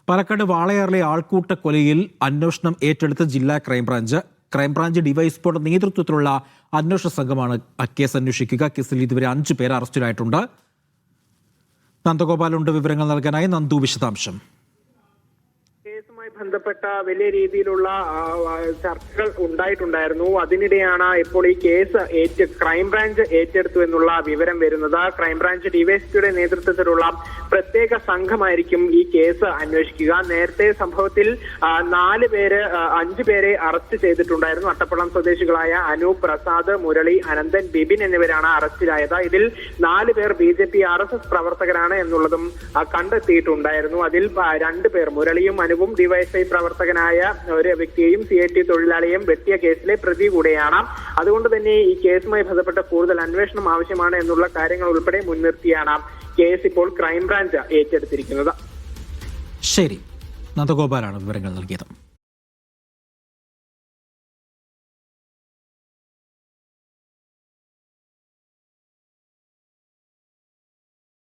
പാലക്കാട് വാളയാറിലെ ആൾക്കൂട്ട കൊലയിൽ അന്വേഷണം ഏറ്റെടുത്ത ജില്ലാ ക്രൈംബ്രാഞ്ച് ഡിവൈഎസ്പിയുടെ നേതൃത്വത്തിലുള്ള അന്വേഷണ സംഘമാണ് കേസ് അന്വേഷിക്കുക. കേസിൽ ഇതുവരെ 5 പേർ അറസ്റ്റിലായിട്ടുണ്ട്. നന്ദഗോപാലുണ്ട് വിവരങ്ങൾ നൽകാനായി. നന്ദു, വിശദാംശം. കേസുമായി ബന്ധപ്പെട്ട വലിയ രീതിയിലുള്ള ചർച്ചകൾ ഉണ്ടായിട്ടുണ്ടായിരുന്നു. അതിനിടെയാണ് ഇപ്പോൾ ഈ കേസ് ക്രൈംബ്രാഞ്ച് ഏറ്റെടുത്തു എന്നുള്ള വിവരം വരുന്നത്. ക്രൈംബ്രാഞ്ച് ഡിവൈഎസ്പിയുടെ നേതൃത്വത്തിലുള്ള പ്രത്യേക സംഘമായിരിക്കും ഈ കേസ് അന്വേഷിക്കുക. നേരത്തെ സംഭവത്തിൽ 5 പേരെ അറസ്റ്റ് ചെയ്തിട്ടുണ്ടായിരുന്നു. അട്ടപ്പള്ളം സ്വദേശികളായ അനൂപ്, പ്രസാദ്, മുരളി, അനന്തൻ, ബിബിൻ എന്നിവരാണ് അറസ്റ്റിലായത്. ഇതിൽ 4 പേർ BJP RSS പ്രവർത്തകരാണ് എന്നുള്ളതും കണ്ടെത്തിയിട്ടുണ്ടായിരുന്നു. അതിൽ 2 പേർ മുരളിയും അനുവും ഡിവൈഎസ്ഐ പ്രവർത്തകനായ ഒരു വ്യക്തിയെയും CIT തൊഴിലാളിയെയും വെട്ടിയ കേസിലെ പ്രതി കൂടെയാണ്. അതുകൊണ്ട് തന്നെ ഈ കേസുമായി ബന്ധപ്പെട്ട കൂടുതൽ അന്വേഷണം ആവശ്യമാണ് എന്നുള്ള കാര്യങ്ങൾ ഉൾപ്പെടെ മുൻനിർത്തിയാണ് കേസ് ഇപ്പോൾ ക്രൈംബ്രാഞ്ച് ഏറ്റെടുത്തിരിക്കുന്നത്. ശരി, നന്ദഗോപാലാണ് വിവരങ്ങൾ നൽകിയത്.